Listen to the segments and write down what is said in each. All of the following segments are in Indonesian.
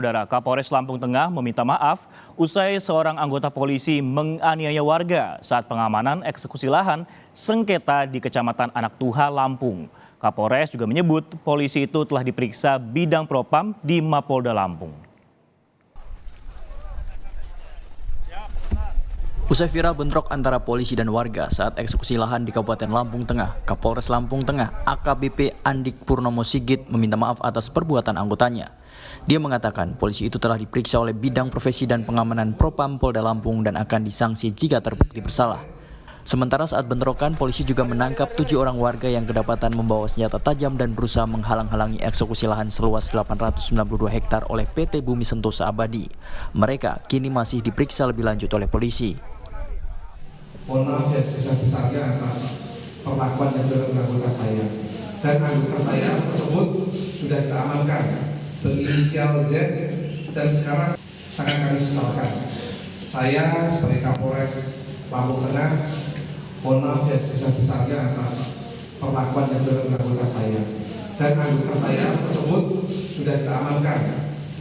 Saudara, Kapolres Lampung Tengah meminta maaf usai seorang anggota polisi menganiaya warga saat pengamanan eksekusi lahan sengketa di Kecamatan Anak Tuha, Lampung. Kapolres juga menyebut polisi itu telah diperiksa bidang propam di Mapolda Lampung. Usai viral bentrok antara polisi dan warga saat eksekusi lahan di Kabupaten Lampung Tengah, Kapolres Lampung Tengah AKBP Andik Purnomo Sigit meminta maaf atas perbuatan anggotanya. Dia mengatakan polisi itu telah diperiksa oleh bidang profesi dan pengamanan Propam Polda Lampung dan akan disanksi jika terbukti bersalah. Sementara saat bentrokan, polisi juga menangkap 7 orang warga yang kedapatan membawa senjata tajam dan berusaha menghalang-halangi eksekusi lahan seluas 892 hektar oleh PT Bumi Sentosa Abadi. Mereka kini masih diperiksa lebih lanjut oleh polisi. Mohon maaf ya sebesar-besarnya atas perlakuan yang dilakukan anggota saya. Dan anggota saya tersebut sudah kita amankan berinisial Z dan sekarang sangat kami sesalkan. Saya sebagai Kapolres Lampung Tengah mohon maaf ya sebesar-besarnya atas perlakuan yang dilakukan anggota saya. Dan anggota saya tersebut sudah kita amankan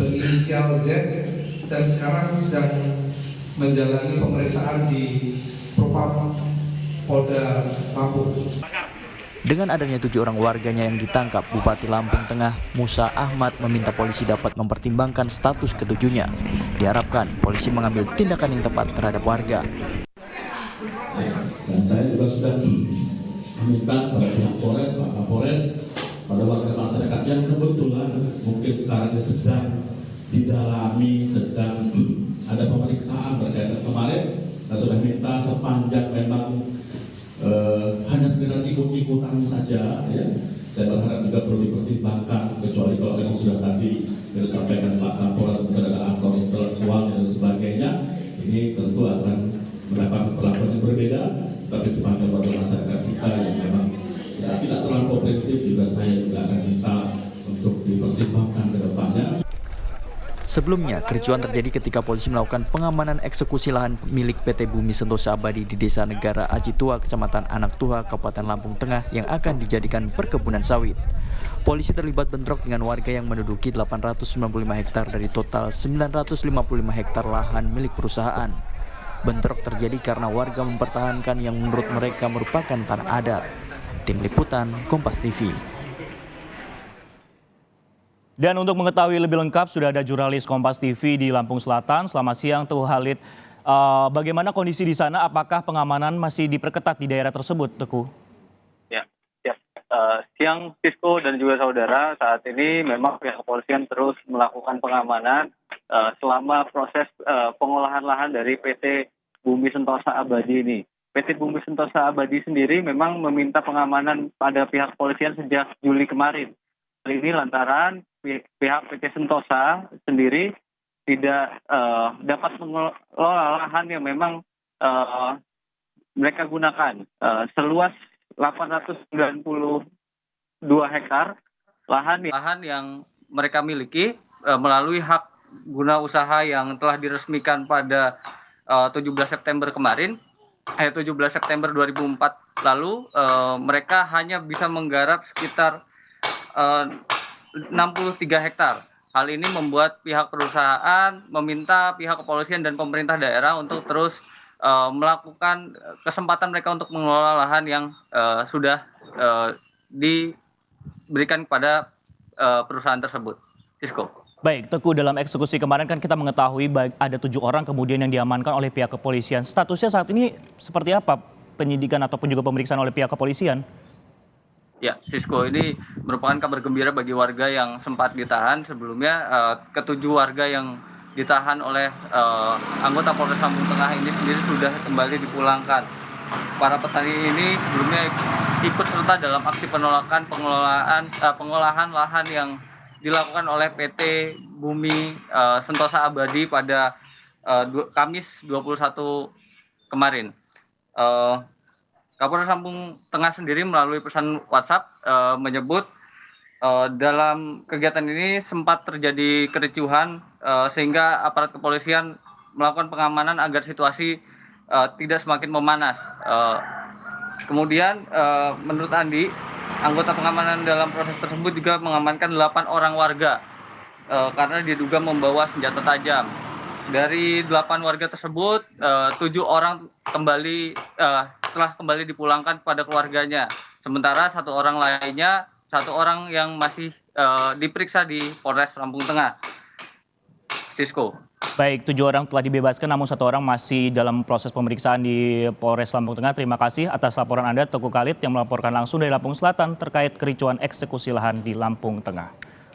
berinisial Z dan sekarang sedang menjalani pemeriksaan di Propam Polda Lampung. Dengan adanya 7 orang warganya yang ditangkap, Bupati Lampung Tengah Musa Ahmad meminta polisi dapat mempertimbangkan status ketujuhnya. Diharapkan polisi mengambil tindakan yang tepat terhadap warga. Dan saya juga sudah meminta pada pihak Polres, Pak Kapolres, pada warga masyarakat yang kebetulan mungkin sekarang sedang didalami, sedang ada pemeriksaan berkaitan kemarin. Saya sudah minta sepanjang memang hanya sekedar ikut-ikutan saja, ya. Saya berharap juga perlu dipertimbangkan, kecuali kalau memang sudah tadi disampaikan Pak Kapolres mungkin ada aktor intelektual dan sebagainya. Ini tentu akan mendapat perlakuan yang berbeda, tapi sepanjang warga masyarakat kita yang memang ya, tidak terlalu prinsip juga saya juga akan minta untuk dipertimbangkan ke depannya. Sebelumnya, kericuan terjadi ketika polisi melakukan pengamanan eksekusi lahan milik PT Bumi Sentosa Abadi di Desa Negara Aji Tua, Kecamatan Anak Tuha, Kabupaten Lampung Tengah yang akan dijadikan perkebunan sawit. Polisi terlibat bentrok dengan warga yang menduduki 895 hektar dari total 955 hektar lahan milik perusahaan. Bentrok terjadi karena warga mempertahankan yang menurut mereka merupakan tanah adat. Tim Liputan, Kompas TV. Dan untuk mengetahui lebih lengkap sudah ada jurnalis Kompas TV di Lampung Selatan. Selamat siang Teguh Khalid. Bagaimana kondisi di sana? Apakah pengamanan masih diperketat di daerah tersebut, Teguh? Ya. Siang Sisko dan juga saudara, saat ini memang pihak kepolisian terus melakukan pengamanan selama proses pengolahan lahan dari PT Bumi Sentosa Abadi ini. PT Bumi Sentosa Abadi sendiri memang meminta pengamanan pada pihak kepolisian sejak Juli kemarin. Hal ini lantaran pihak PT Sentosa sendiri tidak dapat mengelola lahan yang memang mereka gunakan seluas 892 hektar lahan yang mereka miliki melalui hak guna usaha yang telah diresmikan pada 17 September kemarin. 17 September 2004 lalu mereka hanya bisa menggarap sekitar 63 hektar. Hal ini membuat pihak perusahaan meminta pihak kepolisian dan pemerintah daerah untuk terus melakukan kesempatan mereka untuk mengelola lahan yang sudah diberikan kepada perusahaan tersebut. Sisko. Baik, Teguh, dalam eksekusi kemarin kan kita mengetahui ada 7 orang kemudian yang diamankan oleh pihak kepolisian. Statusnya saat ini seperti apa penyidikan ataupun juga pemeriksaan oleh pihak kepolisian? Ya, Sisko, ini merupakan kabar gembira bagi warga yang sempat ditahan. Sebelumnya, ketujuh warga yang ditahan oleh anggota Polres Lampung Tengah ini sendiri sudah kembali dipulangkan. Para petani ini sebelumnya ikut serta dalam aksi penolakan pengolahan lahan yang dilakukan oleh PT Bumi Sentosa Abadi pada Kamis 21 kemarin. Kapolres Lampung Tengah sendiri melalui pesan WhatsApp menyebut dalam kegiatan ini sempat terjadi kericuhan sehingga aparat kepolisian melakukan pengamanan agar situasi tidak semakin memanas. Kemudian menurut Andi, anggota pengamanan dalam proses tersebut juga mengamankan 8 orang warga karena diduga membawa senjata tajam. Dari 8 warga tersebut, 7 orang telah kembali dipulangkan kepada keluarganya. Sementara 1 orang lainnya, 1 orang yang masih diperiksa di Polres Lampung Tengah. Sisko. Baik, 7 orang telah dibebaskan, namun 1 orang masih dalam proses pemeriksaan di Polres Lampung Tengah. Terima kasih atas laporan Anda, Teguh Khalid, yang melaporkan langsung dari Lampung Selatan terkait kericuan eksekusi lahan di Lampung Tengah.